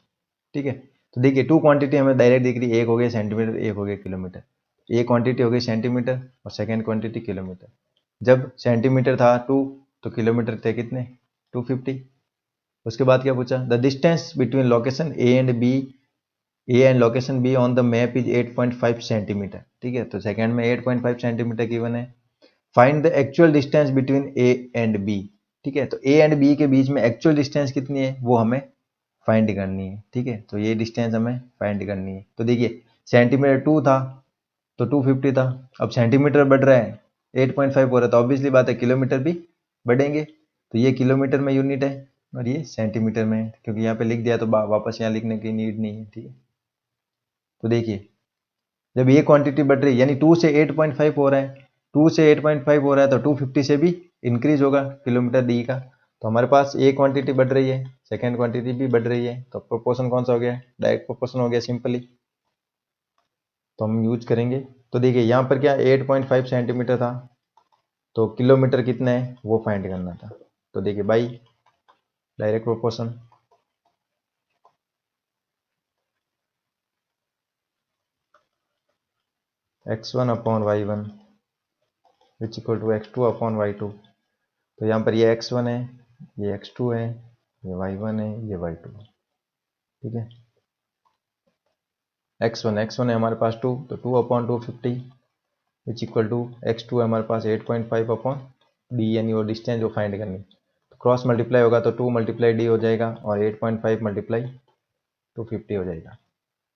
ठीक है, तो देखिए 2 क्वांटिटी हमें डायरेक्ट दिख रही है, एक हो गया सेंटीमीटर, एक हो गया किलोमीटर। एक क्वांटिटी हो गई सेंटीमीटर और सेकेंड क्वांटिटी किलोमीटर। जब सेंटीमीटर था 2 तो किलोमीटर थे कितने 250। उसके बाद क्या पूछा, the distance between location A and location B on the map is 8.5 centimetre. ठीक है, तो सेकंड में 8.5 सेंटीमीटर गिवन है। Find the actual distance between A and B. ठीक है, तो ए एंड बी के बीच में एक्चुअल डिस्टेंस कितनी है वो हमें फाइंड करनी है। ठीक है, तो ये डिस्टेंस हमें फाइंड करनी है। तो देखिए सेंटीमीटर 2 था तो 250 था, अब सेंटीमीटर बढ़ रहा है 8.5 हो रहा है, तो ऑब्वियसली बात है किलोमीटर भी बढ़ेंगे। तो ये किलोमीटर में यूनिट है और ये सेंटीमीटर में है, क्योंकि यहाँ पे लिख दिया तो वापस यहाँ लिखने की नीड नहीं है। ठीक है, तो देखिए जब ये क्वांटिटी बढ़ रही है यानी 2 से 8.5 हो रहा है, 2 से 8.5 हो रहा है तो 250 से भी इंक्रीज होगा किलोमीटर डी का। तो हमारे पास एक क्वांटिटी बढ़ रही है, सेकेंड क्वांटिटी भी बढ़ रही है, तो प्रोपोर्शन कौन सा हो गया, डायरेक्ट प्रोपोर्शन हो गया सिंपली। तो हम यूज करेंगे। तो देखिए यहाँ पर क्या 8.5 सेंटीमीटर था तो किलोमीटर कितना है वो फाइंड करना था। तो देखिए by direct proportion x1 upon y1 which equal to x2 upon y2। तो यहाँ पर ये x1 है, ये x2 है, ये y1 है, ये y2 है। ठीक है, x1 है हमारे पास 2, तो 2 upon 250 which equal to x2 है हमारे पास 8.5 अपॉन डी यानी वो डिस्टेंस जो फाइंड करनी, तो क्रॉस मल्टीप्लाई होगा तो 2 मल्टीप्लाई डी हो जाएगा और 8.5 मल्टीप्लाई 250 हो जाएगा।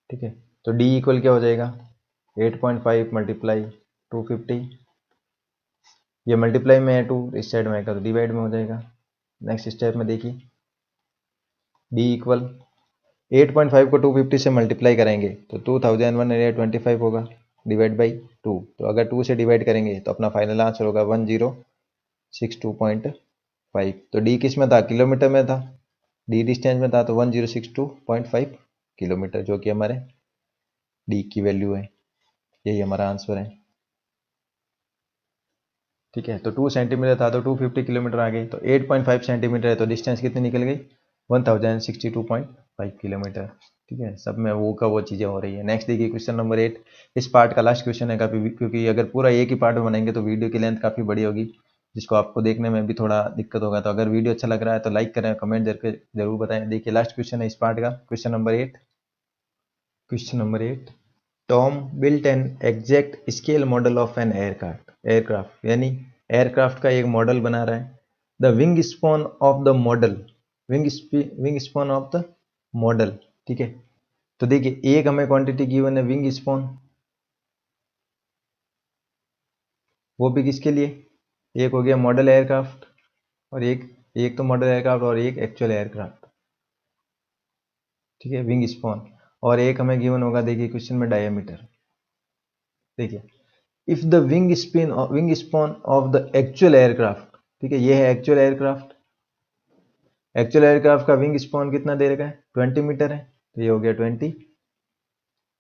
ठीक है, तो डी इक्वल क्या हो जाएगा 8.5 मल्टीप्लाई 250, ये मल्टीप्लाई में है 2, इस साइड में आएगा तो डिवाइड में हो जाएगा। नेक्स्ट स्टेप में देखिए डी इक्वल 8.5 को 250 से मल्टीप्लाई करेंगे तो 2125 होगा डिवाइड बाई 2, तो अगर 2 से डिवाइड करेंगे तो अपना फाइनल आंसर होगा 1062.5। तो डी किस में था, किलोमीटर में था, डी डिस्टेंस में था तो 1062.5 किलोमीटर, जो कि हमारे डी की वैल्यू है, यही हमारा आंसर है। ठीक है, तो 2 सेंटीमीटर था तो 250 किलोमीटर आ गए, तो 8.5 सेंटीमीटर है तो डिस्टेंस कितनी निकल गई 1062.5 किलोमीटर। ठीक है, सब में वो का वो चीज़ें हो रही है। नेक्स्ट देखिए क्वेश्चन नंबर 8, इस पार्ट का लास्ट क्वेश्चन है काफ़ी, क्योंकि अगर पूरा एक ही पार्ट में बनाएंगे तो वीडियो की लेंथ काफ़ी बड़ी होगी, जिसको आपको देखने में भी थोड़ा दिक्कत होगा। तो अगर वीडियो अच्छा लग रहा है तो लाइक करें, कमेंट करके जरूर बताएं। देखिए लास्ट क्वेश्चन है इस पार्ट का, question number 8। Question number 8, Tom built an exact scale model of an aircraft यानी एयरक्राफ्ट का एक मॉडल बना रहा है। The wing spawn of the model, wing spawn of the model. ठीक है, तो देखिए एक हमें क्वांटिटी गिवन है विंग स्पॉन, वो भी किसके लिए, एक हो गया मॉडल एयरक्राफ्ट और एक तो मॉडल एयरक्राफ्ट और एक एक्चुअल एयरक्राफ्ट। ठीक है, विंग स्पॉन, और एक हमें गिवन होगा देखिए क्वेश्चन में डायमीटर। देखिए if the wing spawn of the actual aircraft, ठीक है ये है एक्चुअल एयरक्राफ्ट, एक्चुअल एयरक्राफ्ट का विंग स्पॉन कितना दे रखा है 20 मीटर है, तो ये हो गया 20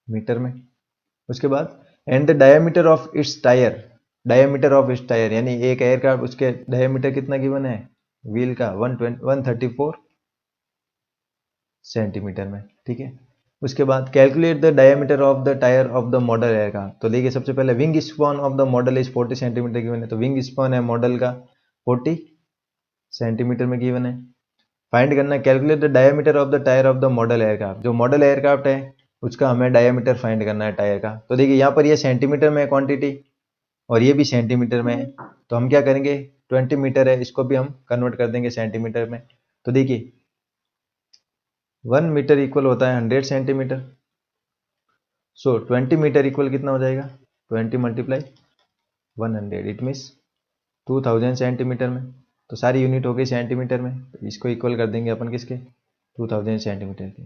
मीटर में। उसके बाद and the diameter of its tyre, diameter of its tyre यानी एक एयरक्राफ्ट उसके डायमीटर कितना गिवन है व्हील का 134 सेंटीमीटर में। ठीक है, उसके बाद calculate the diameter of the tyre of the model aircraft. तो देखिए सबसे पहले wing spawn of the model is 40 centimetre given है, तो विंग स्पॉन है मॉडल का 40 सेंटीमीटर में गिवन है। फाइंड करना calculate the diameter of the tyre of the model aircraft, जो मॉडल एयरक्राफ्ट है उसका हमें डायमीटर फाइंड करना है टायर का। तो देखिए यहाँ पर ये सेंटीमीटर में है क्वांटिटी और ये भी सेंटीमीटर में है, तो हम क्या करेंगे 20 मीटर है इसको भी हम कन्वर्ट कर देंगे सेंटीमीटर में। तो देखिए 1 मीटर इक्वल होता है 100 सेंटीमीटर, सो 20 मीटर इक्वल कितना हो जाएगा 20 मल्टीप्लाई 100, इट मीन्स 2000 सेंटीमीटर में। तो सारी यूनिट हो गई सेंटीमीटर में, तो इसको इक्वल कर देंगे अपन किसके 2000 सेंटीमीटर के।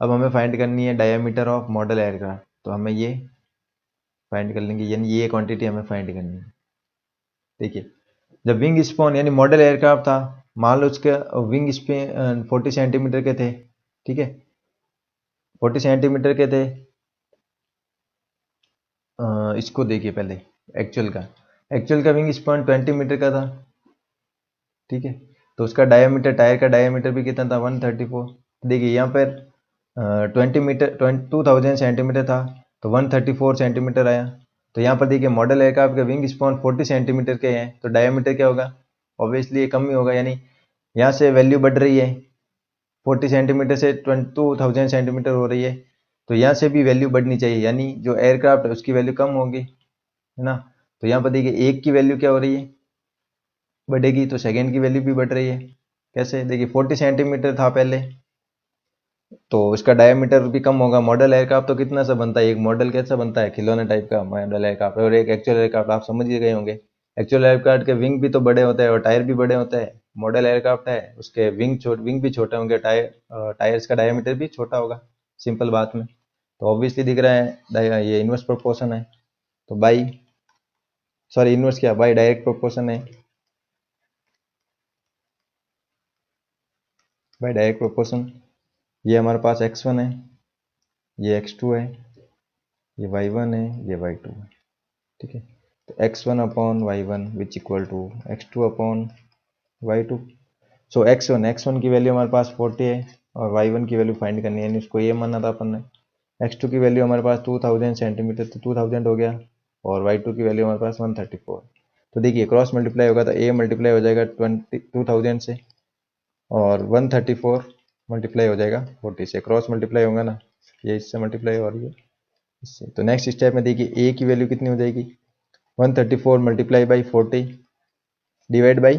अब हमें फाइंड करनी है डायमीटर ऑफ मॉडल एयरक्राफ्ट, तो हमें ये फाइंड कर लेंगे, यानी ये क्वांटिटी हमें फाइंड करनी है। देखिए जब विंग स्पॉन यानी मॉडल एयरक्राफ्ट था, मान लो उसके विंग स्पेन 40 सेंटीमीटर के थे। ठीक है, 40 सेंटीमीटर के थे, इसको देखिए पहले एक्चुअल का विंग स्पैन 20 मीटर का था। ठीक है, तो उसका डायमीटर टायर का डायमीटर भी कितना था 134। देखिए यहाँ पर 20 मीटर 2000 सेंटीमीटर था तो 134 सेंटीमीटर आया। तो यहाँ पर देखिए मॉडल एयरक्राफ्ट का विंग स्पैन 40 सेंटीमीटर के हैं तो डायमीटर क्या होगा, ऑब्वियसली ये कम ही होगा, यानी यहाँ से वैल्यू बढ़ रही है 40 सेंटीमीटर से 2000 सेंटीमीटर हो रही है, तो यहाँ से भी वैल्यू बढ़नी चाहिए, यानी जो एयरक्राफ्ट है उसकी वैल्यू कम होगी, है ना। तो यहाँ पर देखिए एक की वैल्यू क्या हो रही है बढ़ेगी, तो सेकेंड की वैल्यू भी बढ़ रही है। कैसे, देखिए 40 सेंटीमीटर था पहले तो इसका डायमीटर भी कम होगा। मॉडल एयरक्राफ्ट तो कितना सा बनता है, एक मॉडल कैसा बनता है खिलौने टाइप का मॉडल एयरक्राफ्ट, और एक एक्चुअल एयरक्राफ्ट आप समझ ही गए होंगे। एक्चुअल एयरक्राफ्ट के विंग भी तो बड़े होते हैं और टायर भी बड़े होते हैं। मॉडल एयरक्राफ्ट है उसके विंग भी छोटे होंगे, टायर्स का डायमीटर भी छोटा होगा, सिंपल बात में। तो ऑब्वियसली दिख रहा है ये इनवर्स प्रोपोर्शन है, तो बाई सॉरी इनवर्स क्या बाई डायरेक्ट प्रोपोर्शन है, बाई डायरेक्ट प्रोपोर्शन। ये हमारे पास x1 है, ये x2 है, ये y1 है, ये y2 है। ठीक है, तो x1 upon y1 which equal to x2 upon y2। So x1 की वैल्यू हमारे पास 40 है और y1 की वैल्यू फाइंड करनी है, यानी उसको ये माना था अपन ने। x2 की वैल्यू हमारे पास 2000 सेंटीमीटर, तो 2000 हो गया, और y2 की वैल्यू हमारे पास 134। तो देखिए क्रॉस मल्टीप्लाई होगा तो a मल्टीप्लाई हो जाएगा 2000 से और 134 मल्टीप्लाई हो जाएगा 40 से, क्रॉस मल्टीप्लाई होगा ना, ये इससे मल्टीप्लाई हो रही है इससे। तो नेक्स्ट स्टेप में देखिए a की वैल्यू कितनी हो जाएगी 134 मल्टीप्लाई बाई 40, डिवाइड बाई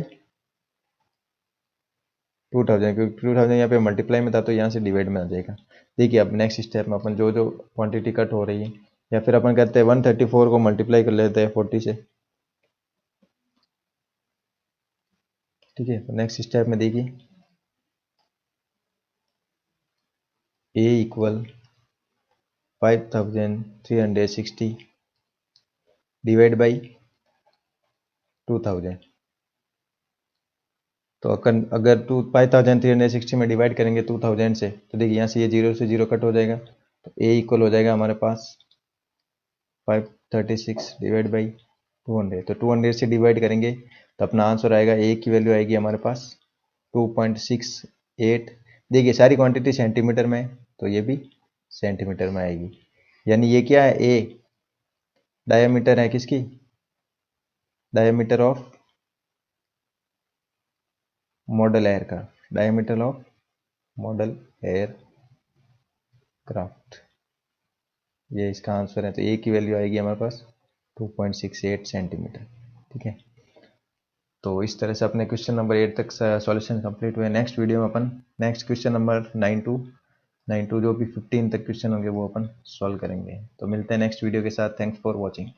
2000, क्योंकि 2000 यहाँ पे मल्टीप्लाई में था तो यहाँ से डिवाइड में आ जाएगा। देखिए अब नेक्स्ट स्टेप में अपन जो जो क्वांटिटी कट हो रही है, या फिर अपन कहते हैं 134 को मल्टीप्लाई कर लेते हैं 40 से। ठीक है, तो नेक्स्ट स्टेप में देखिए a इक्वल 5360 डिवाइड बाई 2000। तो अगर 5360 में डिवाइड करेंगे 2000 से, तो देखिए यहाँ से ये 0 से 0 कट हो जाएगा, तो a इक्वल हो जाएगा हमारे पास 536 डिवाइड बाई 200। तो 200 से डिवाइड करेंगे तो अपना आंसर आएगा, a की वैल्यू आएगी हमारे पास 2.68। देखिए सारी क्वांटिटी सेंटीमीटर में है, तो ये भी सेंटीमीटर में आएगी। यानी ये क्या है, a डायमीटर है किसकी, डायमीटर ऑफ मॉडल एयर का, diameter of model air craft, ये इसका आंसर है। तो ए की वैल्यू आएगी हमारे पास 2.68 सेंटीमीटर। ठीक है, तो इस तरह से अपने क्वेश्चन नंबर 8 तक सॉल्यूशन कंप्लीट हुए। नेक्स्ट वीडियो में अपन नेक्स्ट क्वेश्चन नंबर 9 टू जो भी 15 तक क्वेश्चन होंगे वो अपन सॉल्व करेंगे। तो मिलते हैं नेक्स्ट वीडियो के साथ। Thanks for watching.